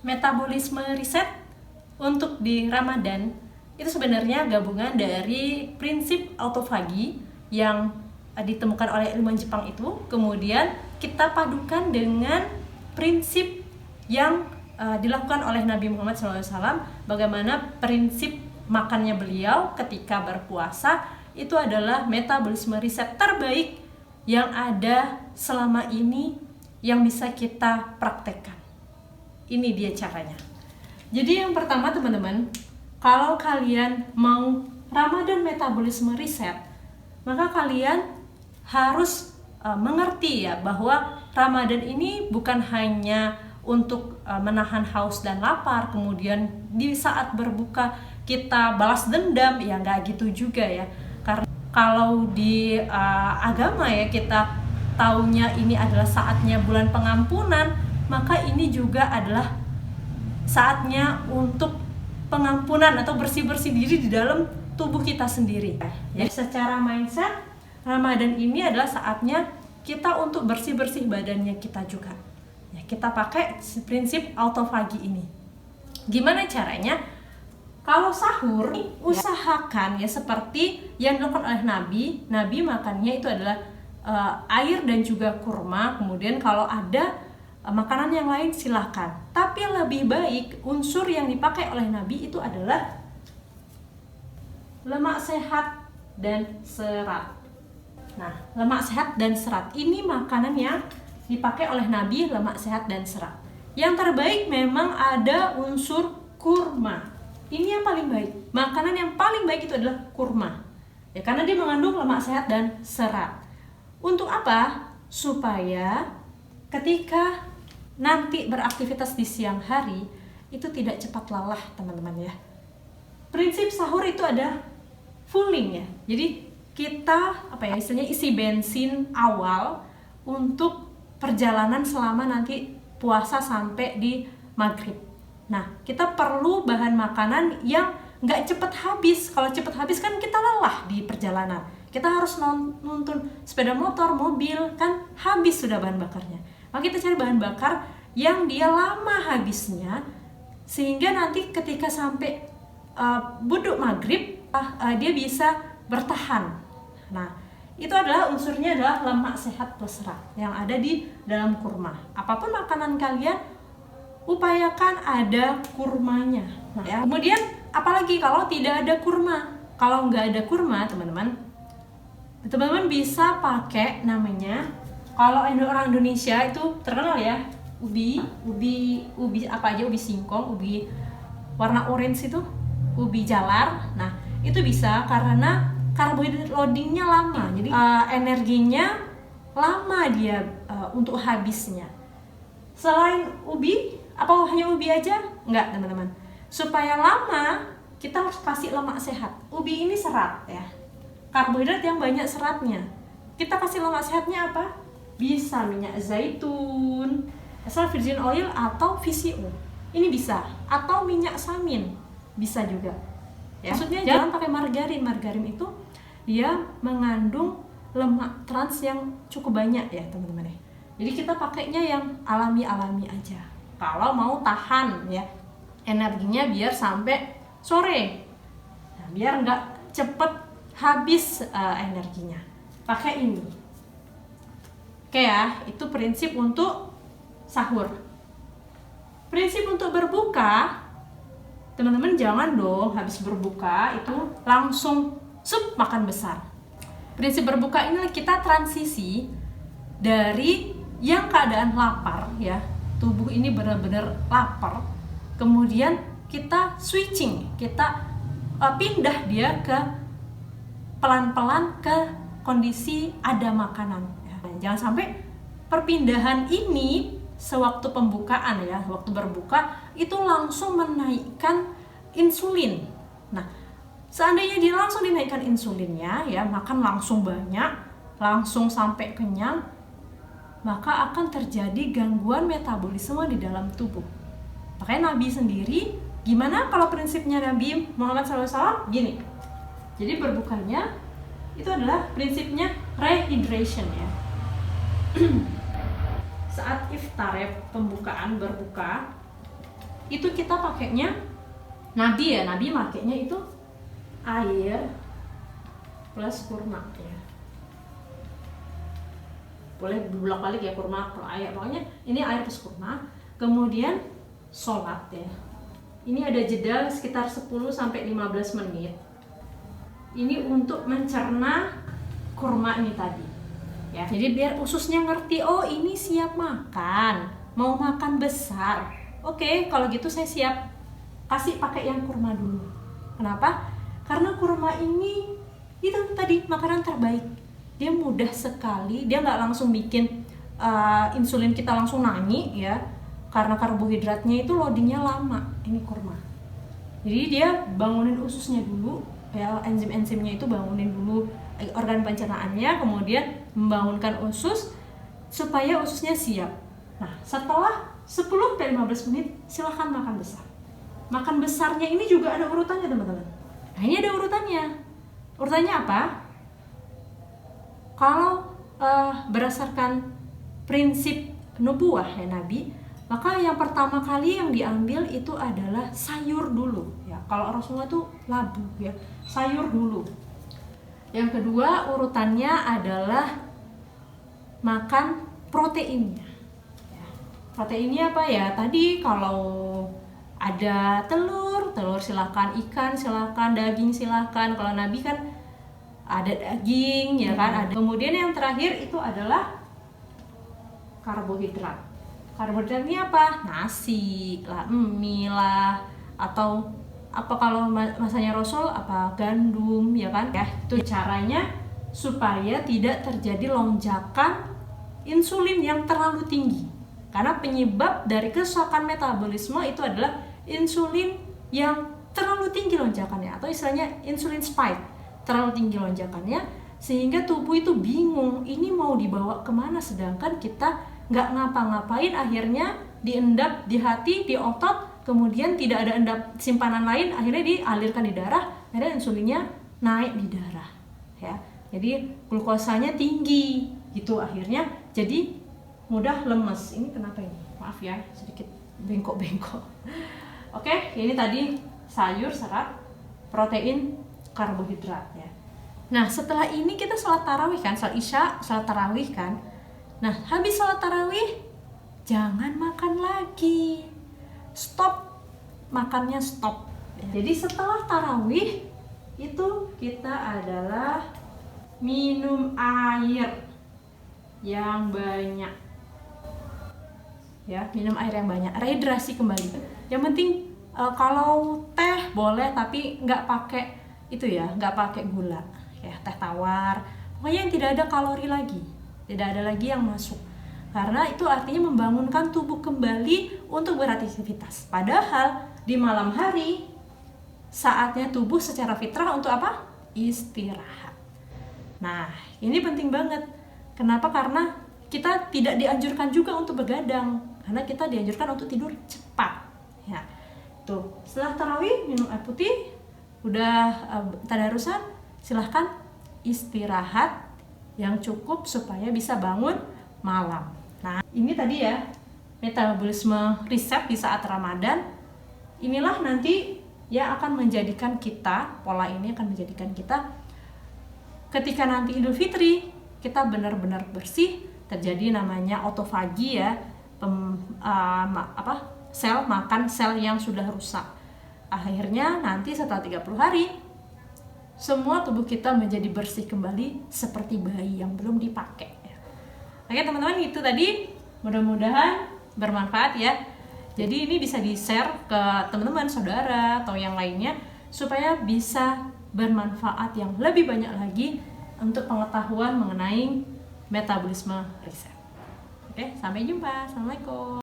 metabolisme reset untuk di Ramadan itu sebenarnya gabungan dari prinsip autofagi yang ditemukan oleh ilmuwan Jepang itu, kemudian kita padukan dengan prinsip yang dilakukan oleh Nabi Muhammad SAW, bagaimana prinsip makannya beliau ketika berpuasa itu adalah metabolisme reset terbaik yang ada selama ini yang bisa kita praktekkan. Ini dia caranya. Jadi yang pertama teman-teman, kalau kalian mau Ramadan metabolisme reset, maka kalian harus mengerti ya bahwa Ramadan ini bukan hanya untuk menahan haus dan lapar, kemudian di saat berbuka kita balas dendam, ya nggak gitu juga ya. Karena kalau di agama ya kita taunya ini adalah saatnya bulan pengampunan, maka ini juga adalah saatnya untuk pengampunan atau bersih-bersih diri di dalam tubuh kita sendiri. Ya, secara mindset Ramadan ini adalah saatnya kita untuk bersih-bersih badannya kita juga. Ya, kita pakai prinsip autofagi ini. Gimana caranya? Kalau sahur, usahakan ya seperti yang dilakukan oleh Nabi. Nabi makannya itu adalah air dan juga kurma. Kemudian kalau ada makanan yang lain silakan. Tapi lebih baik unsur yang dipakai oleh Nabi itu adalah lemak sehat dan serat. Nah, lemak sehat dan serat ini makanan yang dipakai oleh Nabi, lemak sehat dan serat. Yang terbaik memang ada unsur kurma. Ini yang paling baik. Makanan yang paling baik itu adalah kurma. Ya, karena dia mengandung lemak sehat dan serat. Untuk apa? Supaya ketika nanti beraktivitas di siang hari itu tidak cepat lelah, teman-teman ya. Prinsip sahur itu ada fulling ya. Jadi kita istilahnya isi bensin awal untuk perjalanan selama nanti puasa sampai di maghrib. Nah, kita perlu bahan makanan yang nggak cepet habis. Kalau cepet habis kan kita lelah di perjalanan. Kita harus nuntun sepeda motor, mobil, kan habis sudah bahan bakarnya. Maka kita cari bahan bakar yang dia lama habisnya, sehingga nanti ketika sampai buduk maghrib, dia bisa bertahan. Nah, itu adalah unsurnya adalah lemak sehat plus serat yang ada di dalam kurma. Apapun makanan kalian, upayakan ada kurmanya. Nah, ya. Kemudian apalagi kalau tidak ada kurma? Kalau nggak ada kurma, teman-teman bisa pakai namanya, kalau orang Indonesia itu terkenal ya, ubi apa aja, ubi singkong, ubi warna orange itu, ubi jalar. Nah, itu bisa karena karbohidrat loadingnya lama, jadi energinya lama dia untuk habisnya. Selain ubi, apa hanya ubi aja? Enggak, teman-teman. Supaya lama, kita harus kasih lemak sehat. Ubi ini serat ya, karbohidrat yang banyak seratnya. Kita kasih lemak sehatnya apa? Bisa minyak zaitun, extra virgin oil atau VCO. Ini bisa, atau minyak samin bisa juga. Ya. Maksudnya jangan pakai margarin. Margarin itu dia mengandung lemak trans yang cukup banyak ya, teman-teman ya. Jadi kita pakainya yang alami-alami aja. Kalau mau tahan ya energinya biar sampai sore. Nah, biar nggak cepet habis energinya. Pakai ini. Oke ya, itu prinsip untuk sahur. Prinsip untuk berbuka, teman-teman jangan dong habis berbuka itu langsung makan besar. Prinsip berbuka ini kita transisi dari yang keadaan lapar ya, tubuh ini benar-benar lapar, kemudian kita switching, kita pindah dia ke pelan-pelan ke kondisi ada makanan ya. Jangan sampai perpindahan ini sewaktu pembukaan ya, waktu berbuka itu langsung menaikkan insulin. Nah, seandainya dia langsung dinaikkan insulinnya ya, makan langsung banyak, langsung sampai kenyang, maka akan terjadi gangguan metabolisme di dalam tubuh. Makanya Nabi sendiri, gimana kalau prinsipnya Nabi Muhammad SAW? Gini, jadi berbukanya itu adalah prinsipnya rehydration ya. Saat iftar ya, pembukaan berbuka, itu kita pakainya Nabi ya, Nabi pakainya itu air plus kurma ya. Boleh bolak-balik ya, kurma atau air, pokoknya ini air plus kurma. Kemudian sholat ya. Ini ada jeda sekitar 10-15 menit. Ini untuk mencerna kurma ini tadi. Ya, jadi biar ususnya ngerti, oh ini siap makan, mau makan besar. Oke, kalau gitu saya siap kasih pakai yang kurma dulu. Kenapa? Karena kurma ini itu tadi makanan terbaik. Dia mudah sekali, dia nggak langsung bikin insulin kita langsung naik ya, karena karbohidratnya itu loadingnya lama. Ini kurma, jadi dia bangunin ususnya dulu ya, enzim-enzimnya itu bangunin dulu organ pencernaannya, kemudian membangunkan usus supaya ususnya siap. Nah, setelah 10-15 menit silahkan makan besar. Makan besarnya ini juga ada urutannya teman-teman. Nah, ini ada urutannya. Urutannya apa? Kalau berdasarkan prinsip nubuah ya Nabi, maka yang pertama kali yang diambil itu adalah sayur dulu ya. Kalau Rasulullah itu labu ya, sayur dulu. Yang kedua urutannya adalah makan proteinnya ya. Proteinnya apa ya? Tadi kalau ada telur silakan, ikan silakan, daging silakan. Kalau Nabi kan ada daging ya kan, ada. Kemudian yang terakhir itu adalah karbohidrat. Karbohidratnya apa? Nasi lah, mie lah, atau apa kalau masanya Rasul apa gandum ya kan ya. Itu caranya supaya tidak terjadi lonjakan insulin yang terlalu tinggi. Karena penyebab dari kerusakan metabolisme itu adalah insulin yang terlalu tinggi lonjakannya, atau istilahnya insulin spike. Terlalu tinggi lonjakannya sehingga tubuh itu bingung ini mau dibawa kemana, sedangkan kita nggak ngapa-ngapain, akhirnya diendap di hati, di otot, kemudian tidak ada endap simpanan lain, akhirnya dialirkan di darah, akhirnya insulinnya naik di darah ya, jadi glukosanya tinggi gitu, akhirnya jadi mudah lemes. Ini kenapa ini? Maaf ya, sedikit bengkok-bengkok. Oke, ini tadi sayur, serat, protein, karbohidrat ya. Nah, setelah ini kita sholat tarawih kan, sholat isya, sholat tarawih kan. Nah, habis sholat tarawih jangan makan lagi, stop makannya, stop. Jadi setelah tarawih itu kita adalah minum air yang banyak ya, minum air yang banyak, rehidrasi kembali. Yang penting kalau teh boleh tapi nggak pakai itu ya, nggak pakai gula ya, teh tawar, pokoknya yang tidak ada kalori lagi, tidak ada lagi yang masuk, karena itu artinya membangunkan tubuh kembali untuk beraktivitas. Padahal di malam hari saatnya tubuh secara fitrah untuk apa? Istirahat. Nah, ini penting banget. Kenapa? Karena kita tidak dianjurkan juga untuk begadang, karena kita dianjurkan untuk tidur cepat ya. Tuh, setelah tarawih minum air putih, udah tadarusan, silahkan istirahat yang cukup supaya bisa bangun malam. Nah, ini tadi ya metabolisme reset di saat Ramadan. Inilah nanti yang akan menjadikan kita, pola ini akan menjadikan kita ketika nanti Idul Fitri kita benar-benar bersih, terjadi namanya autofagi ya, sel makan sel yang sudah rusak. Akhirnya nanti setelah 30 hari semua tubuh kita menjadi bersih kembali seperti bayi yang belum dipakai. Oke teman-teman, itu tadi mudah-mudahan bermanfaat ya. Jadi ini bisa di-share ke teman-teman, saudara atau yang lainnya supaya bisa bermanfaat yang lebih banyak lagi untuk pengetahuan mengenai metabolisme reset. Oke, sampai jumpa. Assalamualaikum.